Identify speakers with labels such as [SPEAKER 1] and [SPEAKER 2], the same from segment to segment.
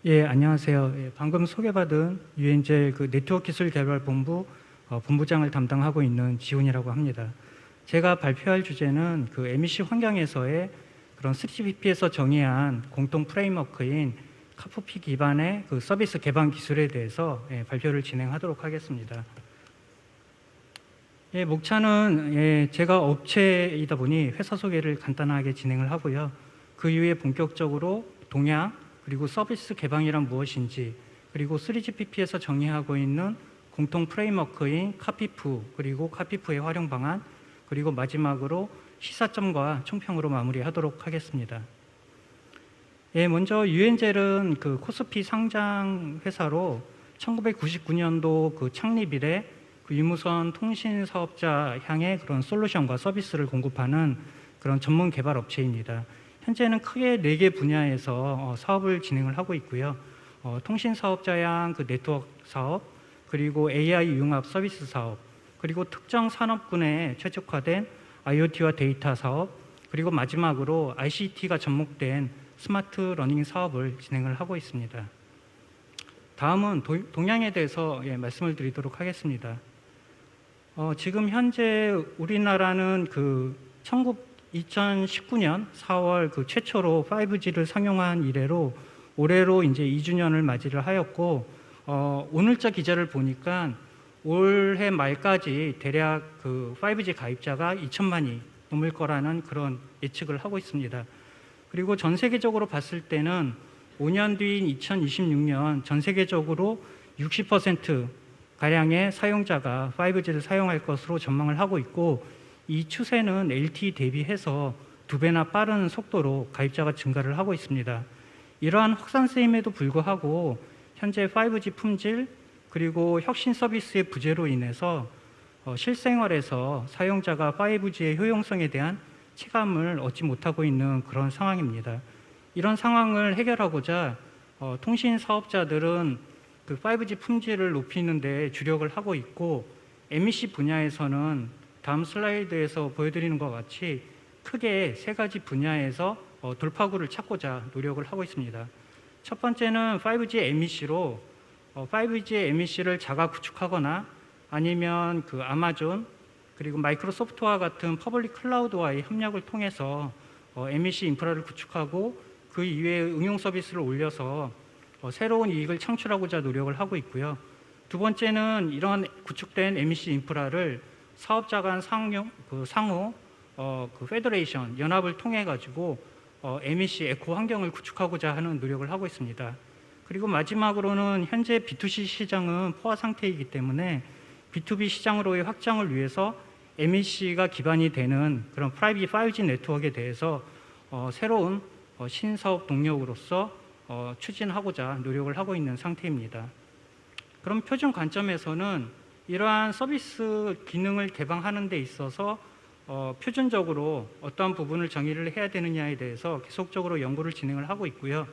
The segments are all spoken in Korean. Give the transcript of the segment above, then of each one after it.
[SPEAKER 1] 예, 안녕하세요. 예, 방금 소개받은 유엔젤 네트워크 기술 개발 본부 본부장을 담당하고 있는 지훈이라고 합니다. 제가 발표할 주제는 MEC 환경에서의 그런 3GPP에서 정의한 공통 프레임워크인 카프피 기반의 서비스 개방 기술에 대해서 발표를 진행하도록 하겠습니다. 예, 목차는 제가 업체이다 보니 회사 소개를 간단하게 진행을 하고요. 그 이후에 본격적으로 동향, 그리고 서비스 개방이란 무엇인지, 그리고 3GPP에서 정의하고 있는 공통 프레임워크인 카피프, 그리고 카피프의 활용 방안, 그리고 마지막으로 시사점과 총평으로 마무리하도록 하겠습니다. 예, 먼저 유엔젤은 코스피 상장 회사로 1999년도 창립 이래 유무선 통신 사업자 향해 그런 솔루션과 서비스를 공급하는 그런 전문 개발 업체입니다. 현재는 크게 4개 분야에서 사업을 진행을 하고 있고요. 통신 사업자 향 네트워크 사업, 그리고 AI 융합 서비스 사업, 그리고 특정 산업군에 최적화된 IoT와 데이터 사업, 그리고 마지막으로 ICT가 접목된 스마트 러닝 사업을 진행을 하고 있습니다. 다음은 동향에 대해서 말씀을 드리도록 하겠습니다. 지금 현재 우리나라는 2019년 4월 최초로 5G를 상용한 이래로 올해로 이제 2주년을 맞이를 하였고, 오늘자 기자를 보니까 올해 말까지 대략 5G 가입자가 2천만이 넘을 거라는 그런 예측을 하고 있습니다. 그리고 전 세계적으로 봤을 때는 5년 뒤인 2026년 전 세계적으로 60% 가량의 사용자가 5G를 사용할 것으로 전망을 하고 있고, 이 추세는 LTE 대비해서 2배나 빠른 속도로 가입자가 증가를 하고 있습니다. 이러한 확산세임에도 불구하고 현재 5G 품질 그리고 혁신 서비스의 부재로 인해서 실생활에서 사용자가 5G의 효용성에 대한 체감을 얻지 못하고 있는 그런 상황입니다. 이런 상황을 해결하고자 통신 사업자들은 5G 품질을 높이는 데 주력을 하고 있고, MEC 분야에서는 다음 슬라이드에서 보여드리는 것 같이 크게 3가지 분야에서 돌파구를 찾고자 노력을 하고 있습니다. 첫 번째는 5G MEC로 5G MEC를 자가 구축하거나 아니면 아마존 그리고 마이크로소프트와 같은 퍼블릭 클라우드와의 협력을 통해서 MEC 인프라를 구축하고 그 이외에 응용 서비스를 올려서 새로운 이익을 창출하고자 노력을 하고 있고요. 두 번째는 이러한 구축된 MEC 인프라를 사업자 간 상호 페더레이션 연합을 통해 가지고 MEC 에코 환경을 구축하고자 하는 노력을 하고 있습니다. 그리고 마지막으로는 현재 B2C 시장은 포화 상태이기 때문에 B2B 시장으로의 확장을 위해서 MEC가 기반이 되는 그런 프라이빗 5G 네트워크에 대해서 새로운 신사업 동력으로서 추진하고자 노력을 하고 있는 상태입니다. 그럼 표준 관점에서는 이러한 서비스 기능을 개방하는 데 있어서 표준적으로 어떠한 부분을 정의를 해야 되느냐에 대해서 계속적으로 연구를 진행을 하고 있고요.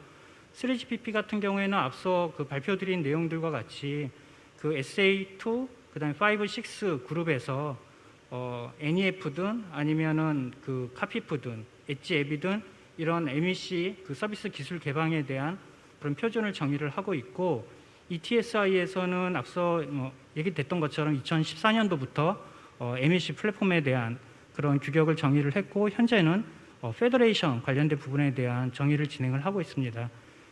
[SPEAKER 1] 3GPP 같은 경우에는 앞서 발표드린 내용들과 같이 SA2, 그다음에 5, 6 그룹에서 NEF든 아니면은 카피프든 엣지 앱이든 이런 MEC 서비스 기술 개방에 대한 그런 표준을 정의를 하고 있고, ETSI에서는 앞서 얘기됐던 것처럼 2014년도부터 MEC 플랫폼에 대한 그런 규격을 정의를 했고, 현재는 페더레이션 관련된 부분에 대한 정의를 진행을 하고 있습니다.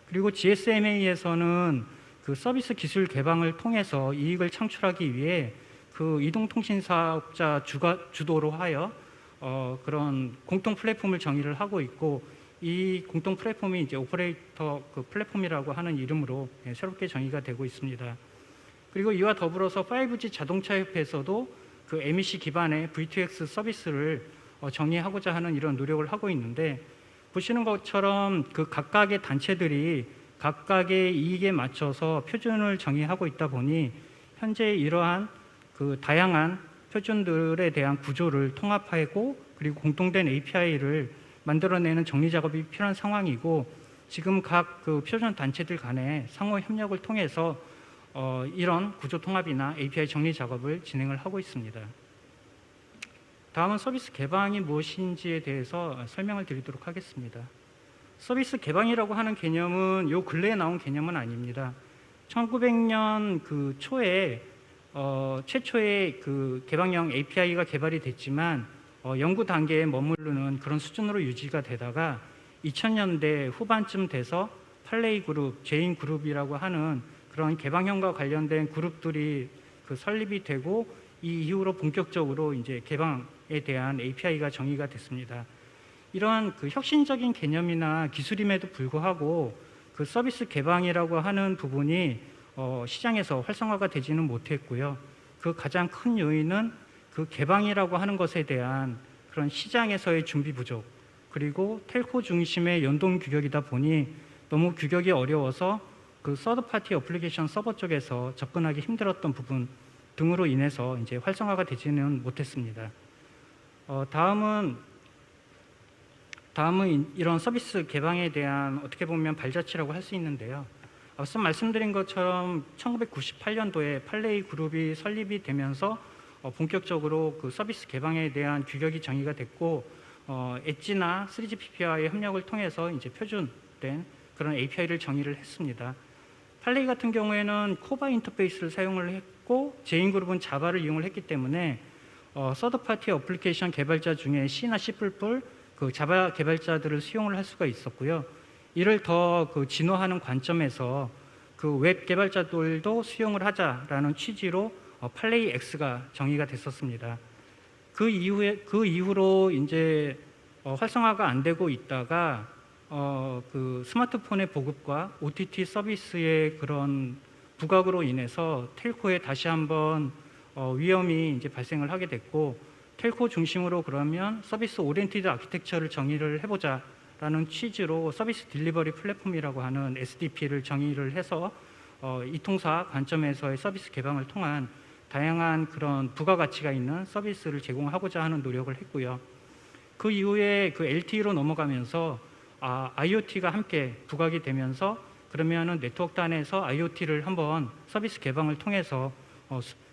[SPEAKER 1] 그리고 GSMA에서는 서비스 기술 개방을 통해서 이익을 창출하기 위해 이동통신 사업자 주도로 하여 그런 공통 플랫폼을 정의를 하고 있고, 이 공통 플랫폼이 이제 오퍼레이터 플랫폼이라고 하는 이름으로 새롭게 정의가 되고 있습니다. 그리고 이와 더불어서 5G 자동차 협회에서도 MEC 기반의 V2X 서비스를 정의하고자 하는 이런 노력을 하고 있는데, 보시는 것처럼 각각의 단체들이 각각의 이익에 맞춰서 표준을 정의하고 있다 보니 현재 이러한 다양한 표준들에 대한 구조를 통합하고 그리고 공통된 API를 만들어내는 정리 작업이 필요한 상황이고, 지금 각 표준 단체들 간의 상호 협력을 통해서 이런 구조 통합이나 API 정리 작업을 진행을 하고 있습니다. 다음은 서비스 개방이 무엇인지에 대해서 설명을 드리도록 하겠습니다. 서비스 개방이라고 하는 개념은 요 근래에 나온 개념은 아닙니다. 1900년 그 초에 최초의 그 개방형 API가 개발이 됐지만 연구 단계에 머무르는 그런 수준으로 유지가 되다가 2000년대 후반쯤 돼서 팔레이 그룹, 제인 그룹이라고 하는 그런 개방형과 관련된 그룹들이 그 설립이 되고 이 이후로 본격적으로 이제 개방에 대한 API가 정의가 됐습니다. 이러한 그 혁신적인 개념이나 기술임에도 불구하고 그 서비스 개방이라고 하는 부분이 시장에서 활성화가 되지는 못했고요. 그 가장 큰 요인은 그 개방이라고 하는 것에 대한 그런 시장에서의 준비 부족, 그리고 텔코 중심의 연동 규격이다 보니 너무 규격이 어려워서 그 서드 파티 어플리케이션 서버 쪽에서 접근하기 힘들었던 부분 등으로 인해서 이제 활성화가 되지는 못했습니다. 다음은 이런 서비스 개방에 대한 어떻게 보면 발자취라고 할 수 있는데요. 앞서 말씀드린 것처럼 1998년도에 팔레이 그룹이 설립이 되면서 본격적으로 그 서비스 개방에 대한 규격이 정의가 됐고 엣지나 3GPP와의 협력을 통해서 이제 표준된 그런 API를 정의를 했습니다. 팔레이 같은 경우에는 코바 인터페이스를 사용을 했고 제인 그룹은 자바를 이용을 했기 때문에 서드 파티 어플리케이션 개발자 중에 C나 C++ 그 자바 개발자들을 수용을 할 수가 있었고요. 이를 더 그 진화하는 관점에서 그 웹 개발자들도 수용을 하자라는 취지로 팔레이 X가 정의가 됐었습니다. 그 이후로 이제 활성화가 안 되고 있다가 그 스마트폰의 보급과 OTT 서비스의 그런 부각으로 인해서 텔코에 다시 한번 위험이 이제 발생을 하게 됐고, 텔코 중심으로 그러면 서비스 오리엔티드 아키텍처를 정의를 해보자라는 취지로 서비스 딜리버리 플랫폼이라고 하는 SDP를 정의를 해서 이통사 관점에서의 서비스 개방을 통한 다양한 그런 부가가치가 있는 서비스를 제공하고자 하는 노력을 했고요. 그 이후에 그 LTE로 넘어가면서 IoT가 함께 부각이 되면서 그러면은 네트워크 단에서 IoT를 한번 서비스 개방을 통해서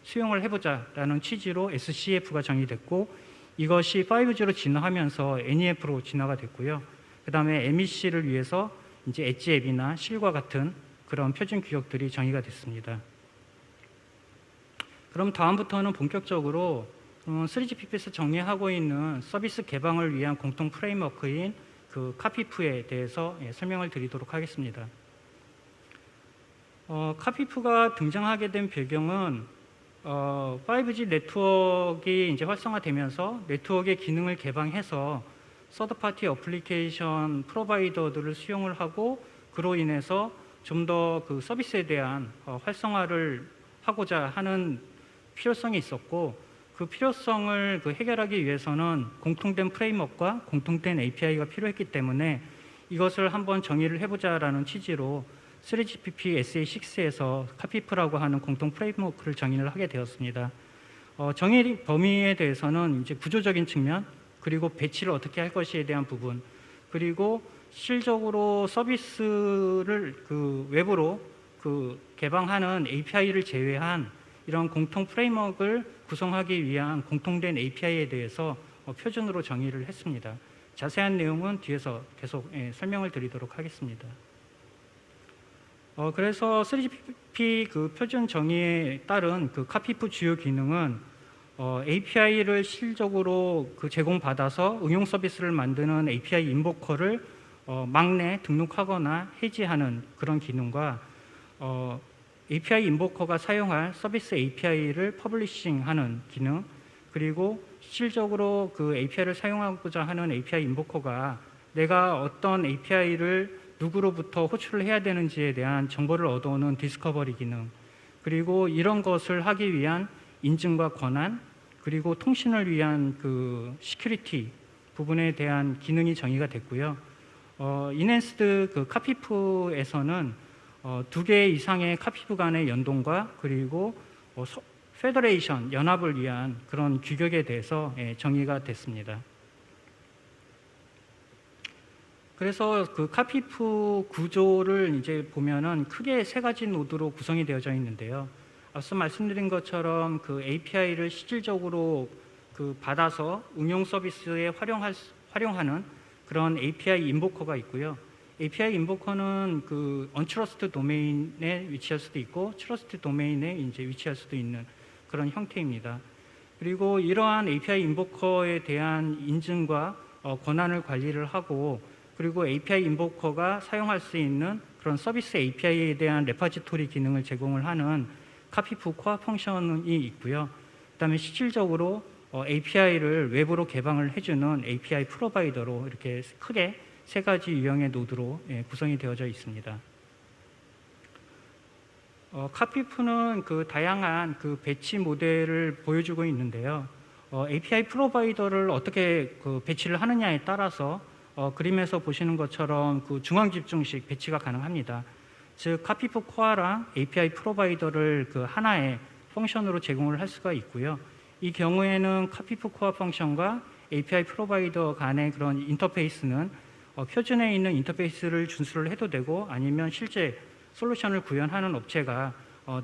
[SPEAKER 1] 수용을 해보자라는 취지로 SCF가 정의됐고, 이것이 5G로 진화하면서 NEF로 진화가 됐고요. 그 다음에 MEC를 위해서 이제 엣지 앱이나 실과 같은 그런 표준 규격들이 정의가 됐습니다. 그럼 다음부터는 본격적으로 3GPP에서 정의하고 있는 서비스 개방을 위한 공통 프레임워크인 그 카피프에 대해서 설명을 드리도록 하겠습니다. 카피프가 등장하게 된 배경은 5G 네트워크가 이제 활성화되면서 네트워크의 기능을 개방해서 서드파티 어플리케이션 프로바이더들을 수용을 하고, 그로 인해서 좀 더 그 서비스에 대한 활성화를 하고자 하는 필요성이 있었고, 그 필요성을 그 해결하기 위해서는 공통된 프레임워크와 공통된 API가 필요했기 때문에 이것을 한번 정의를 해보자라는 취지로 3GPP SA6에서 카피프라고 하는 공통 프레임워크를 정의를 하게 되었습니다. 정의 범위에 대해서는 이제 구조적인 측면, 그리고 배치를 어떻게 할 것에 대한 부분, 그리고 실질적으로 서비스를 그 웹으로 그 개방하는 API를 제외한 이런 공통 프레임워크를 구성하기 위한 공통된 API에 대해서 표준으로 정의를 했습니다. 자세한 내용은 뒤에서 계속 설명을 드리도록 하겠습니다. 그래서 3GPP 그 표준 정의에 따른 그 카피프 주요 기능은 API를 실질적으로 그 제공받아서 응용 서비스를 만드는 API 인보커를 막내 등록하거나 해지하는 그런 기능과 API 인보커가 사용할 서비스 API를 퍼블리싱하는 기능, 그리고 실질적으로 그 API를 사용하고자 하는 API 인보커가 내가 어떤 API를 누구로부터 호출을 해야 되는지에 대한 정보를 얻어오는 디스커버리 기능, 그리고 이런 것을 하기 위한 인증과 권한, 그리고 통신을 위한 그 시큐리티 부분에 대한 기능이 정의가 됐고요. 인핸스드 그 카피프에서는 2개 이상의 카피프 간의 연동과 그리고 페더레이션 연합을 위한 그런 규격에 대해서 정의가 됐습니다. 그래서 그 카피프 구조를 이제 보면은 크게 3가지 노드로 구성이 되어져 있는데요. 앞서 말씀드린 것처럼 그 API를 실질적으로 그 받아서 응용 서비스에 활용하는 그런 API 인보커가 있고요. API 인보커는 그 untrusted 도메인에 위치할 수도 있고 trusted 도메인에 이제 위치할 수도 있는 그런 형태입니다. 그리고 이러한 API 인보커에 대한 인증과 권한을 관리를 하고, 그리고 API 인보커가 사용할 수 있는 그런 서비스 API에 대한 레파지토리 기능을 제공을 하는 카피프 코어 펑션이 있고요. 그다음에 실질적으로 API를 외부로 개방을 해주는 API 프로바이더로 이렇게 크게 세 가지 유형의 노드로 구성이 되어져 있습니다. 카피프는 그 다양한 그 배치 모델을 보여주고 있는데요. API 프로바이더를 어떻게 그 배치를 하느냐에 따라서 그림에서 보시는 것처럼 그 중앙 집중식 배치가 가능합니다. 즉 카피프 코어랑 API 프로바이더를 그 하나의 펑션으로 제공을 할 수가 있고요. 이 경우에는 카피프 코어 펑션과 API 프로바이더 간의 그런 인터페이스는 표준에 있는 인터페이스를 준수를 해도 되고, 아니면 실제 솔루션을 구현하는 업체가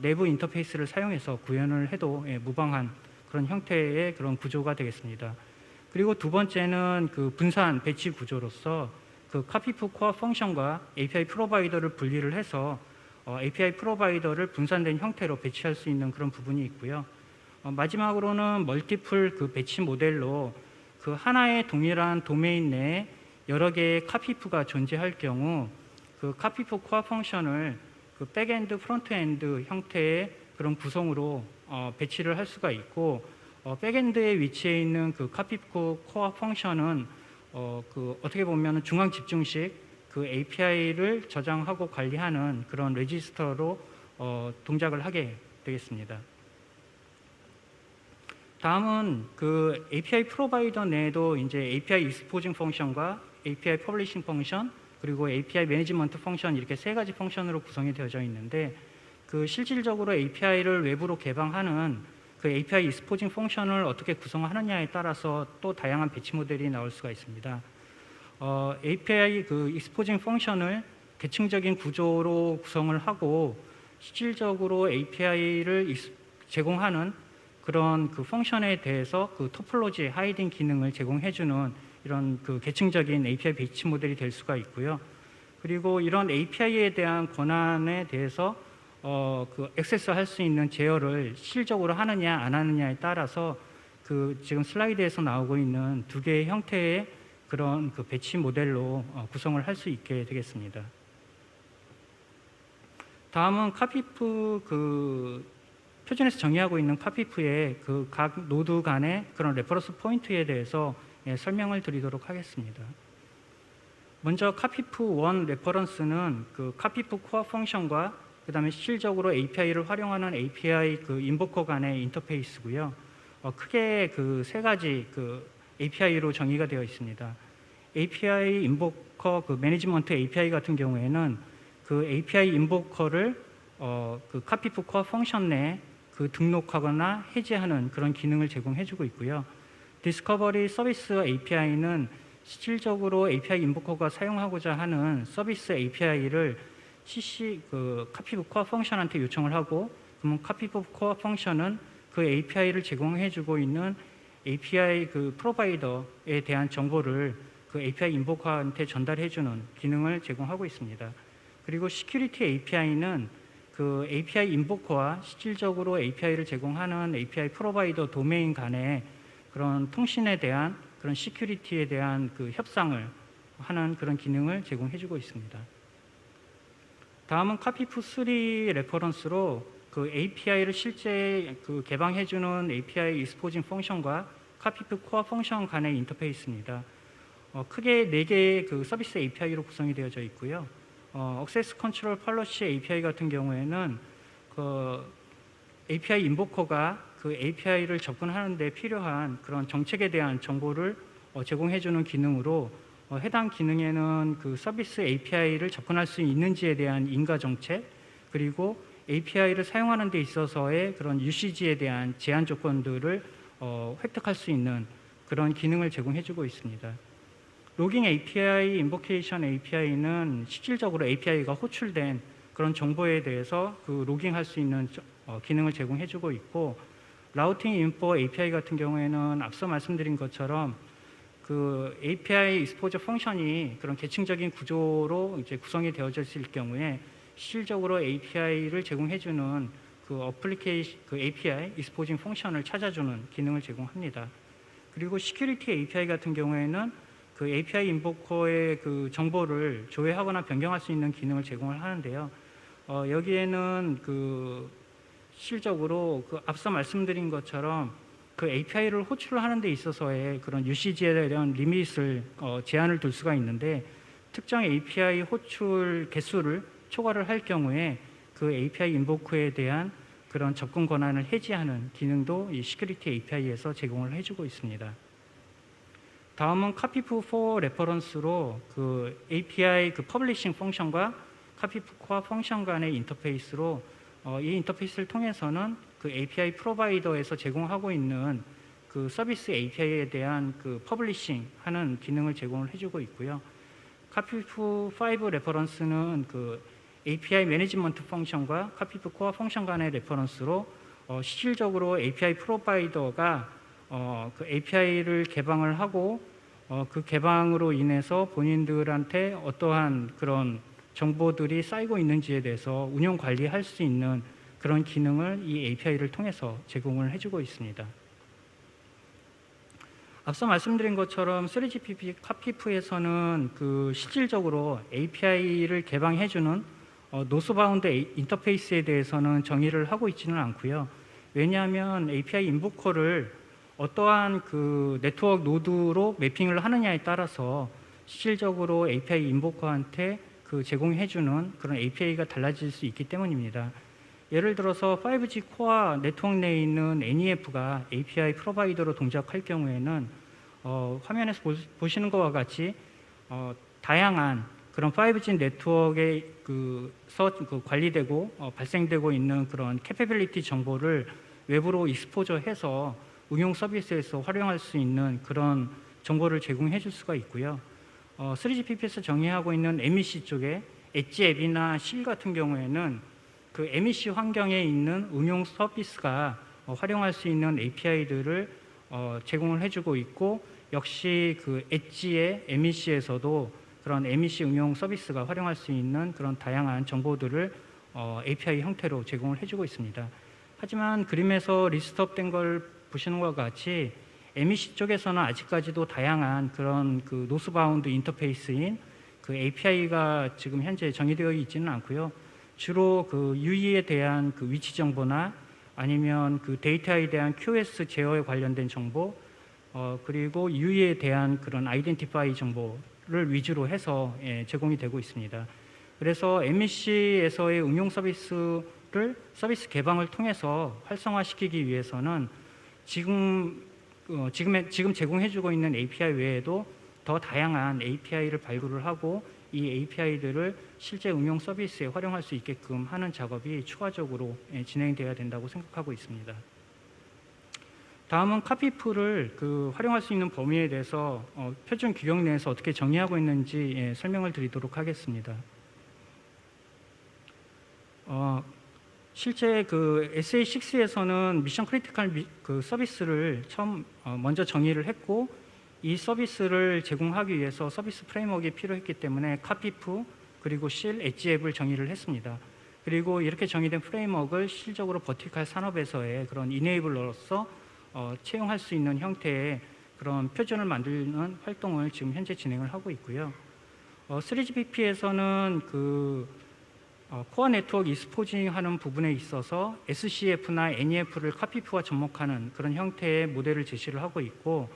[SPEAKER 1] 내부 인터페이스를 사용해서 구현을 해도 무방한 그런 형태의 그런 구조가 되겠습니다. 그리고 두 번째는 그 분산 배치 구조로서 그 카피프 코어 펑션과 API 프로바이더를 분리를 해서 API 프로바이더를 분산된 형태로 배치할 수 있는 그런 부분이 있고요. 마지막으로는 멀티플 그 배치 모델로 그 하나의 동일한 도메인 내에 여러 개의 카피프가 존재할 경우 그 카피프 코어 펑션을 그 백엔드, 프론트엔드 형태의 그런 구성으로 배치를 할 수가 있고, 백엔드에 위치해 있는 그 카피프 코어 펑션은 그 어떻게 보면 중앙 집중식 그 API를 저장하고 관리하는 그런 레지스터로 동작을 하게 되겠습니다. 다음은 그 API 프로바이더 내에도 이제 API 익스포징 펑션과 API 퍼블리싱 펑션, 그리고 API 매니지먼트 펑션, 이렇게 세 가지 펑션으로 구성이 되어져 있는데, 그 실질적으로 API를 외부로 개방하는 그 API 익스포징 펑션을 어떻게 구성하느냐에 따라서 또 다양한 배치 모델이 나올 수가 있습니다. API 그 익스포징 펑션을 계층적인 구조로 구성을 하고, 실질적으로 API를 제공하는 그런 그 펑션에 대해서 그 토폴로지 하이딩 기능을 제공해주는 이런 그 계층적인 API 배치 모델이 될 수가 있고요. 그리고 이런 API에 대한 권한에 대해서 그 액세스할 수 있는 제어를 실질적으로 하느냐 안 하느냐에 따라서 그 지금 슬라이드에서 나오고 있는 두 개의 형태의 그런 그 배치 모델로 구성을 할 수 있게 되겠습니다. 다음은 카피프 그 표준에서 정의하고 있는 카피프의 그 각 노드 간의 그런 레퍼런스 포인트에 대해서 설명을 드리도록 하겠습니다. 먼저 카피프 1 레퍼런스는 그 카피프 코어 펑션과 그 다음에 실질적으로 API를 활용하는 API 그 인보커 간의 인터페이스고요. 크게 그 세 가지 그 API로 정의가 되어 있습니다. API 인보커 그 매니지먼트 API 같은 경우에는 그 API 인보커를 그 카피프 코어 펑션 내에 그 등록하거나 해제하는 그런 기능을 제공해주고 있고요. 디스커버리 서비스 API는 실질적으로 API 인보커가 사용하고자 하는 서비스 API를 CC 그 카피프 코어 펑션한테 요청을 하고, 그러면 카피프 코어 펑션은 그 API를 제공해주고 있는 API 그 프로바이더에 대한 정보를 그 API 인보커한테 전달해주는 기능을 제공하고 있습니다. 그리고 시큐리티 API는 그 API 인보커와 실질적으로 API를 제공하는 API 프로바이더 도메인 간의 그런 통신에 대한 그런 시큐리티에 대한 그 협상을 하는 그런 기능을 제공해주고 있습니다. 다음은 카피프 3 레퍼런스로 그 API를 실제 그 개방해주는 API 익스포징 펑션과 카피프 코어 펑션 간의 인터페이스입니다. 크게 4개의 그 서비스 API로 구성이 되어져 있고요. 액세스 컨트롤 팔러시 API 같은 경우에는 그 API 인보커가 그 API를 접근하는 데 필요한 그런 정책에 대한 정보를 제공해주는 기능으로, 해당 기능에는 그 서비스 API를 접근할 수 있는지에 대한 인가 정책, 그리고 API를 사용하는 데 있어서의 그런 UCG에 대한 제한 조건들을 획득할 수 있는 그런 기능을 제공해주고 있습니다. 로깅 API, 인보케이션 API는 실질적으로 API가 호출된 그런 정보에 대해서 그 로깅할 수 있는 기능을 제공해주고 있고, 라우팅 인포 API 같은 경우에는 앞서 말씀드린 것처럼 그 API 익스포저 펑션이 그런 계층적인 구조로 이제 구성이 되어져 있을 경우에 실질적으로 API를 제공해주는 그 어플리케이션 그 API 익스포징 펑션을 찾아주는 기능을 제공합니다. 그리고 시큐리티 API 같은 경우에는 그 API 인보커의 그 정보를 조회하거나 변경할 수 있는 기능을 제공을 하는데요. 여기에는 그 실적으로 그 앞서 말씀드린 것처럼 그 API를 호출하는 데 있어서의 그런 유시지에 대한 리밋을 제한을 둘 수가 있는데 특정 API 호출 개수를 초과를 할 경우에 그 API 인보크에 대한 그런 접근 권한을 해지하는 기능도 이 시큐리티 API에서 제공을 해주고 있습니다. 다음은 카피프 4 레퍼런스로 그 API 그 퍼블리싱 펑션과 카피프 코어 펑션 간의 인터페이스로 이 인터페이스를 통해서는 그 API 프로바이더에서 제공하고 있는 그 서비스 API에 대한 그 퍼블리싱 하는 기능을 제공을 해주고 있고요. 카피프 5 레퍼런스는 그 API 매니지먼트 펑션과 카피프 코어 펑션 간의 레퍼런스로 실질적으로 API 프로바이더가 그 API를 개방을 하고 그 개방으로 인해서 본인들한테 어떠한 그런 정보들이 쌓이고 있는지에 대해서 운영 관리할 수 있는 그런 기능을 이 API를 통해서 제공을 해주고 있습니다. 앞서 말씀드린 것처럼 3GPP 카피프에서는 그 실질적으로 API를 개방해주는 노스바운드 인터페이스에 대해서는 정의를 하고 있지는 않고요. 왜냐하면 API 인보커를 어떠한 그 네트워크 노드로 매핑을 하느냐에 따라서 실질적으로 API 인보커한테 그 제공해주는 그런 API가 달라질 수 있기 때문입니다. 예를 들어서 5G 코어 네트워크 내에 있는 NEF가 API 프로바이더로 동작할 경우에는 화면에서 보시는 것과 같이 다양한 그런 5G 네트워크에 그 관리되고 발생되고 있는 그런 캐패빌리티 정보를 외부로 익스포저해서 응용 서비스에서 활용할 수 있는 그런 정보를 제공해 줄 수가 있고요. 3GPP에서 정의하고 있는 MEC 쪽에 엣지 앱이나 실 같은 경우에는 그 MEC 환경에 있는 응용 서비스가 활용할 수 있는 API들을 제공을 해주고 있고 역시 그 엣지의 MEC에서도 그런 MEC 응용 서비스가 활용할 수 있는 그런 다양한 정보들을 API 형태로 제공을 해주고 있습니다. 하지만 그림에서 리스트업된 걸 보시는 것과 같이 MEC 쪽에서는 아직까지도 다양한 그런 그 노스바운드 인터페이스인 그 API가 지금 현재 정의되어 있지는 않고요. 주로 그 UE에 대한 그 위치 정보나 아니면 그 데이터에 대한 QoS 제어에 관련된 정보, 그리고 UE에 대한 그런 아이덴티파이 정보를 위주로 해서 제공이 되고 있습니다. 그래서 MEC에서의 응용 서비스를 서비스 개방을 통해서 활성화시키기 위해서는 지금 제공해주고 있는 API 외에도 더 다양한 API를 발굴을 하고 이 API들을 실제 응용 서비스에 활용할 수 있게끔 하는 작업이 추가적으로 진행되어야 된다고 생각하고 있습니다. 다음은 카피프를 그 활용할 수 있는 범위에 대해서 표준 규격 내에서 어떻게 정의하고 있는지 설명을 드리도록 하겠습니다. 실제 그 SA6에서는 미션 크리티컬 그 서비스를 먼저 정의를 했고 이 서비스를 제공하기 위해서 서비스 프레임워크가 필요했기 때문에 카피프 그리고 실, 엣지 앱을 정의를 했습니다. 그리고 이렇게 정의된 프레임워크를 실질적으로 버티컬 산업에서의 그런 이네이블러로서 채용할 수 있는 형태의 그런 표준을 만드는 활동을 지금 현재 진행을 하고 있고요. 3GPP에서는 그 코어 네트워크 익스포징 하는 부분에 있어서 SCF나 NEF를 카피프와 접목하는 그런 형태의 모델을 제시를 하고 있고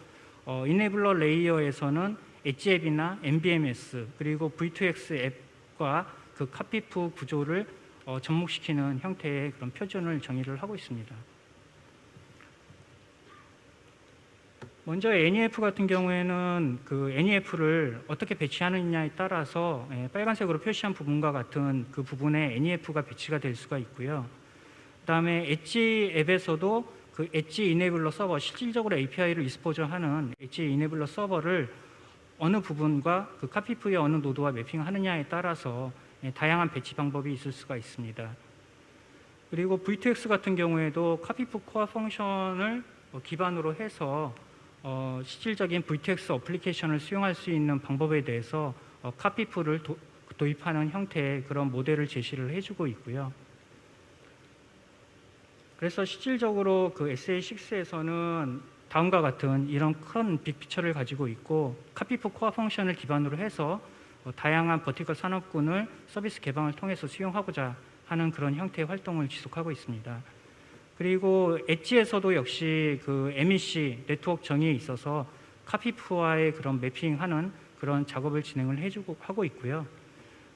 [SPEAKER 1] 이네블러 레이어에서는 엣지 앱이나 MBMS 그리고 V2X 앱과 그 카피프 구조를 접목시키는 형태의 그런 표준을 정의를 하고 있습니다. 먼저 NEF 같은 경우에는 그 NEF를 어떻게 배치하느냐에 따라서 빨간색으로 표시한 부분과 같은 그 부분에 NEF가 배치가 될 수가 있고요. 그다음에 엣지 앱에서도 그 엣지 이네블러 서버, 실질적으로 API를 익스포저하는 엣지 이네블러 서버를 어느 부분과 그 카피프의 어느 노드와 매핑하느냐에 따라서 다양한 배치 방법이 있을 수가 있습니다. 그리고 V2X 같은 경우에도 카피프 코어 펑션을 기반으로 해서 실질적인 VTX 어플리케이션을 수용할 수 있는 방법에 대해서 카피풀을 도입하는 형태의 그런 모델을 제시를 해주고 있고요. 그래서 실질적으로 그 SA6에서는 다음과 같은 이런 큰 빅피처를 가지고 있고, 카피풀 코어 펑션을 기반으로 해서 다양한 버티컬 산업군을 서비스 개방을 통해서 수용하고자 하는 그런 형태의 활동을 지속하고 있습니다. 그리고 엣지에서도 역시 그 MEC 네트워크 정의에 있어서 카피프와의 그런 매핑하는 그런 작업을 진행을 해주고 하고 있고요.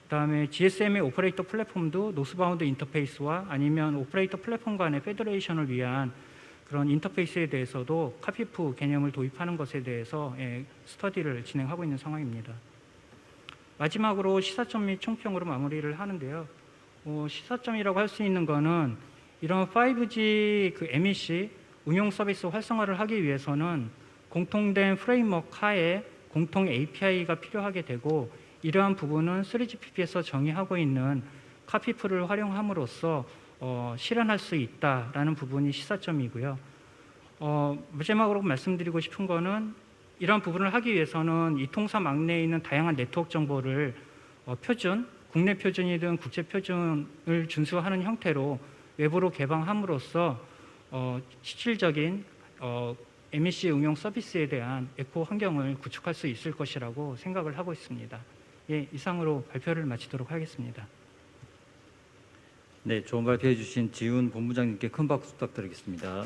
[SPEAKER 1] 그다음에 GSM의 오퍼레이터 플랫폼도 노스바운드 인터페이스와 아니면 오퍼레이터 플랫폼 간의 페더레이션을 위한 그런 인터페이스에 대해서도 카피프 개념을 도입하는 것에 대해서 스터디를 진행하고 있는 상황입니다. 마지막으로 시사점 및 총평으로 마무리를 하는데요. 시사점이라고 할 수 있는 거는 이런 5G 그 MEC 운용 서비스 활성화를 하기 위해서는 공통된 프레임워크 하에 공통 API가 필요하게 되고, 이러한 부분은 3GPP에서 정의하고 있는 카피풀을 활용함으로써 실현할 수 있다라는 부분이 시사점이고요. 마지막으로 말씀드리고 싶은 거는 이러한 부분을 하기 위해서는 이 통사 막내에 있는 다양한 네트워크 정보를 표준, 국내 표준이든 국제 표준을 준수하는 형태로 외부로 개방함으로써 실질적인 MEC 응용 서비스에 대한 에코 환경을 구축할 수 있을 것이라고 생각을 하고 있습니다. 예, 이상으로 발표를 마치도록 하겠습니다.
[SPEAKER 2] 네, 좋은 발표해 주신 지훈 본부장님께 큰 박수 부탁드리겠습니다.